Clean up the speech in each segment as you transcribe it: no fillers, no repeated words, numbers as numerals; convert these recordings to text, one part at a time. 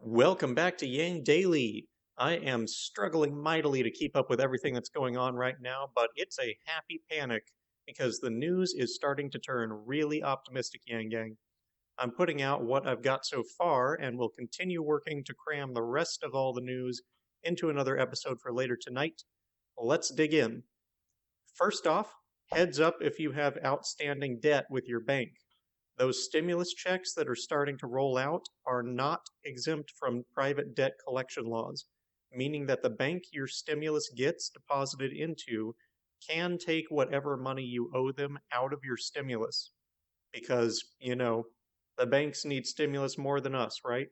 Welcome back to Yang Daily. I am struggling mightily to keep up with everything that's going on right now, but it's a happy panic because the news is starting to turn really optimistic, Yang Gang. I'm putting out what I've got so far and will continue working to cram the rest of all the news into another episode for later tonight. Let's dig in. First off, heads up if you have outstanding debt with your bank. Those stimulus checks that are starting to roll out are not exempt from private debt collection laws, meaning that the bank your stimulus gets deposited into can take whatever money you owe them out of your stimulus. Because, the banks need stimulus more than us, right?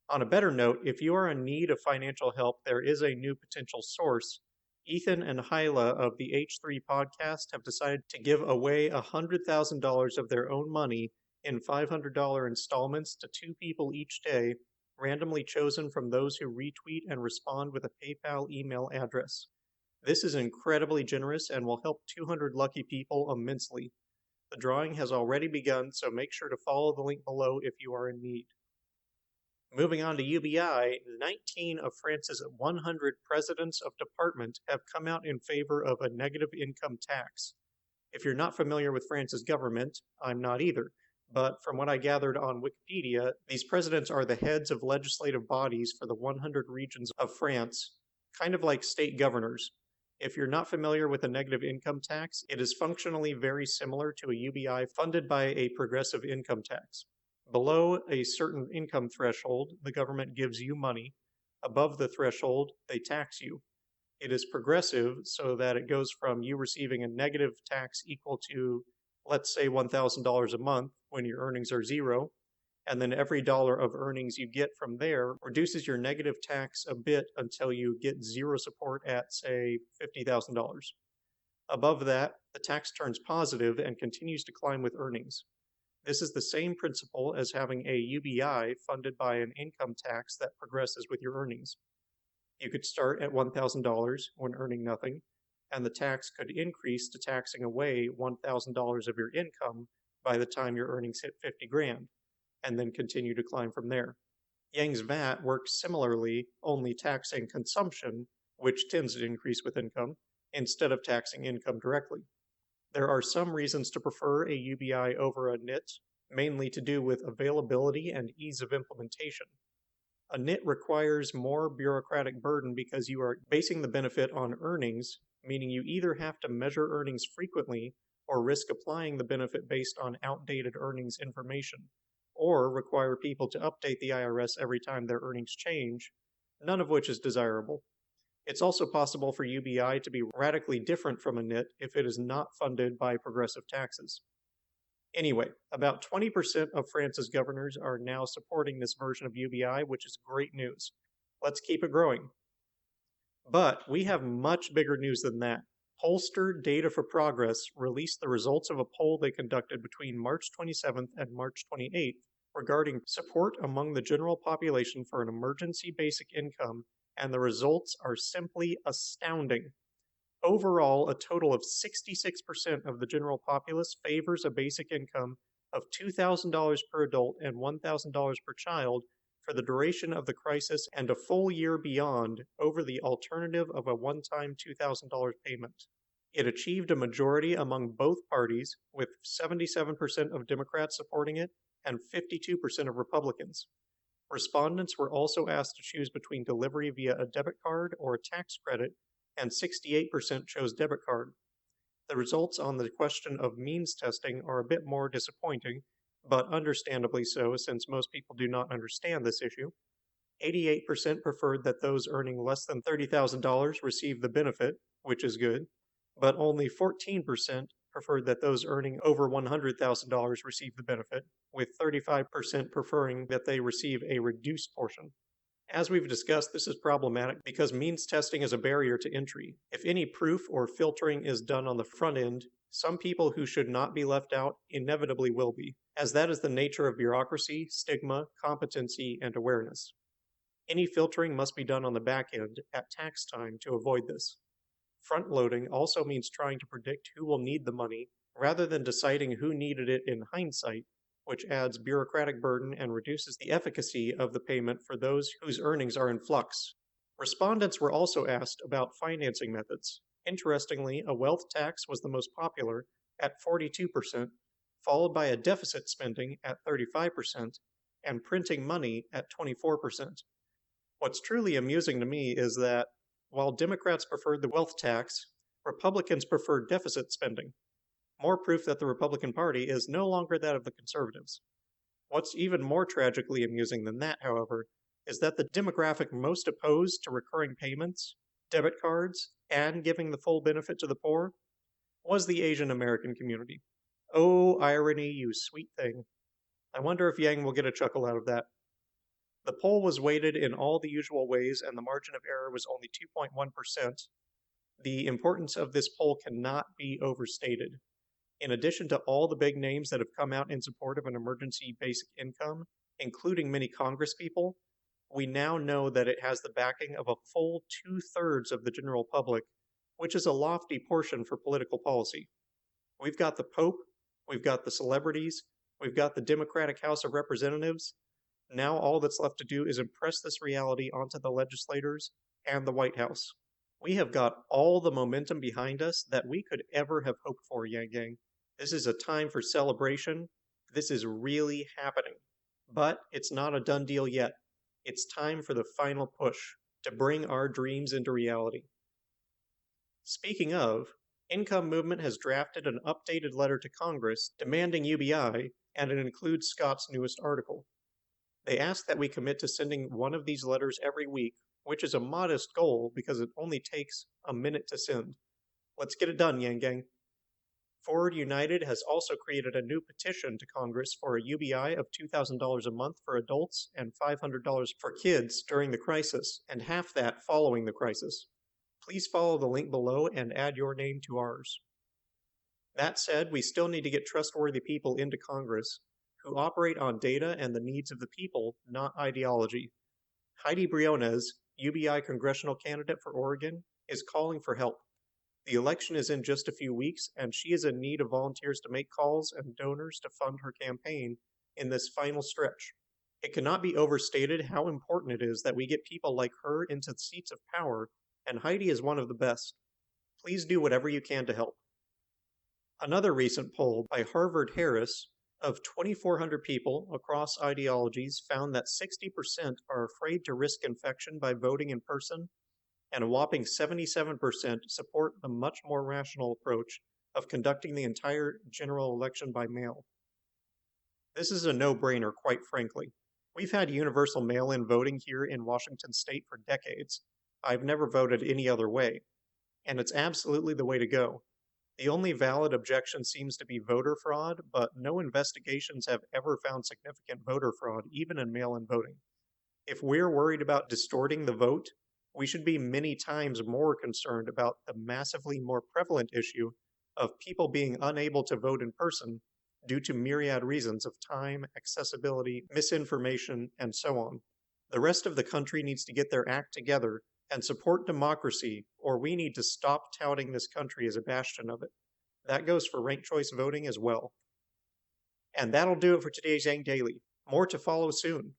On a better note, if you are in need of financial help, there is a new potential source. Ethan and Hyla of the H3 podcast have decided to give away $100,000 of their own money in $500 installments to two people each day, randomly chosen from those who retweet and respond with a PayPal email address. This is incredibly generous and will help 200 lucky people immensely. The drawing has already begun, so make sure to follow the link below if you are in need. Moving on to UBI, 19 of France's 100 presidents of department have come out in favor of a negative income tax. If you're not familiar with France's government, I'm not either. But from what I gathered on Wikipedia, these presidents are the heads of legislative bodies for the 100 regions of France, kind of like state governors. If you're not familiar with a negative income tax, it is functionally very similar to a UBI funded by a progressive income tax. Below a certain income threshold, the government gives you money. Above the threshold, they tax you. It is progressive so that it goes from you receiving a negative tax equal to, let's say, $1,000 a month when your earnings are zero, and then every dollar of earnings you get from there reduces your negative tax a bit until you get zero support at, say, $50,000. Above that, the tax turns positive and continues to climb with earnings. This is the same principle as having a UBI funded by an income tax that progresses with your earnings. You could start at $1,000 when earning nothing, and the tax could increase to taxing away $1,000 of your income by the time your earnings hit 50 grand, and then continue to climb from there. Yang's VAT works similarly, only taxing consumption, which tends to increase with income, instead of taxing income directly. There are some reasons to prefer a UBI over a NIT, mainly to do with availability and ease of implementation. A NIT requires more bureaucratic burden because you are basing the benefit on earnings, meaning you either have to measure earnings frequently or risk applying the benefit based on outdated earnings information, or require people to update the IRS every time their earnings change, none of which is desirable. It's also possible for UBI to be radically different from a NIT if it is not funded by progressive taxes. Anyway, about 20% of France's governors are now supporting this version of UBI, which is great news. Let's keep it growing. But we have much bigger news than that. Pollster Data for Progress released the results of a poll they conducted between March 27th and March 28th regarding support among the general population for an emergency basic income, and the results are simply astounding. Overall, a total of 66% of the general populace favors a basic income of $2,000 per adult and $1,000 per child for the duration of the crisis and a full year beyond over the alternative of a one-time $2,000 payment. It achieved a majority among both parties, with 77% of Democrats supporting it and 52% of Republicans. Respondents were also asked to choose between delivery via a debit card or a tax credit, and 68% chose debit card. The results on the question of means testing are a bit more disappointing, but understandably so since most people do not understand this issue. 88% preferred that those earning less than $30,000 receive the benefit, which is good, but only 14% preferred that those earning over $100,000 receive the benefit, with 35% preferring that they receive a reduced portion. As we've discussed, this is problematic because means testing is a barrier to entry. If any proof or filtering is done on the front end, some people who should not be left out inevitably will be, as that is the nature of bureaucracy, stigma, competency, and awareness. Any filtering must be done on the back end at tax time to avoid this. Front-loading also means trying to predict who will need the money, rather than deciding who needed it in hindsight. which adds bureaucratic burden and reduces the efficacy of the payment for those whose earnings are in flux. Respondents were also asked about financing methods. Interestingly, a wealth tax was the most popular at 42%, followed by a deficit spending at 35%, and printing money at 24%. What's truly amusing to me is that while Democrats preferred the wealth tax, Republicans preferred deficit spending. More proof that the Republican Party is no longer that of the conservatives. What's even more tragically amusing than that, however, is that the demographic most opposed to recurring payments, debit cards, and giving the full benefit to the poor was the Asian American community. Oh, irony, you sweet thing. I wonder if Yang will get a chuckle out of that. The poll was weighted in all the usual ways, and the margin of error was only 2.1%. The importance of this poll cannot be overstated. In addition to all the big names that have come out in support of an emergency basic income, including many congresspeople, we now know that it has the backing of a full 2/3 of the general public, which is a lofty portion for political policy. We've got the Pope, we've got the celebrities, we've got the Democratic House of Representatives. Now all that's left to do is impress this reality onto the legislators and the White House. We have got all the momentum behind us that we could ever have hoped for, Yang Gang. This is a time for celebration. This is really happening. But it's not a done deal yet. It's time for the final push to bring our dreams into reality. Speaking of, Income Movement has drafted an updated letter to Congress demanding UBI, and it includes Scott's newest article. They ask that we commit to sending one of these letters every week, which is a modest goal because it only takes a minute to send. Let's get it done, Yang Gang. Forward United has also created a new petition to Congress for a UBI of $2,000 a month for adults and $500 for kids during the crisis, and half that following the crisis. Please follow the link below and add your name to ours. That said, we still need to get trustworthy people into Congress who operate on data and the needs of the people, not ideology. Heidi Briones, UBI congressional candidate for Oregon, is calling for help. The election is in just a few weeks, and she is in need of volunteers to make calls and donors to fund her campaign in this final stretch. It cannot be overstated how important it is that we get people like her into the seats of power, and Heidi is one of the best. Please do whatever you can to help. Another recent poll by Harvard Harris of 2,400 people across ideologies found that 60% are afraid to risk infection by voting in person, and a whopping 77% support the much more rational approach of conducting the entire general election by mail. This is a no-brainer, quite frankly. We've had universal mail-in voting here in Washington state for decades. I've never voted any other way, and it's absolutely the way to go. The only valid objection seems to be voter fraud, but no investigations have ever found significant voter fraud, even in mail-in voting. If we're worried about distorting the vote, we should be many times more concerned about the massively more prevalent issue of people being unable to vote in person due to myriad reasons of time, accessibility, misinformation, and so on. The rest of the country needs to get their act together and support democracy, or we need to stop touting this country as a bastion of it. That goes for ranked choice voting as well. And that'll do it for today's Yang Daily. More to follow soon.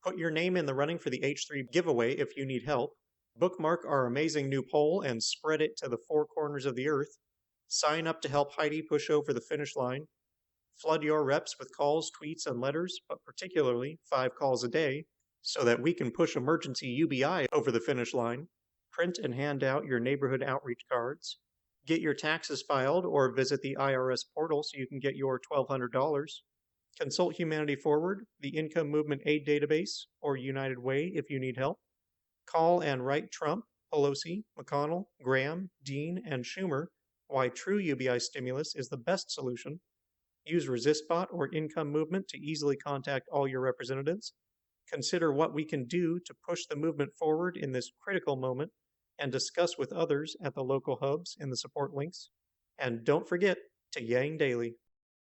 Put your name in the running for the H3 giveaway if you need help. Bookmark our amazing new poll and spread it to the four corners of the earth. Sign up to help Heidi push over the finish line. Flood your reps with calls, tweets, and letters, but particularly 5 calls a day, so that we can push emergency UBI over the finish line. Print and hand out your neighborhood outreach cards. Get your taxes filed or visit the IRS portal so you can get your $1,200. Consult Humanity Forward, the Income Movement Aid Database, or United Way if you need help. Call and write Trump, Pelosi, McConnell, Graham, Dean, and Schumer why true UBI stimulus is the best solution. Use ResistBot or Income Movement to easily contact all your representatives. Consider what we can do to push the movement forward in this critical moment, and discuss with others at the local hubs in the support links. And don't forget to Yang Daily.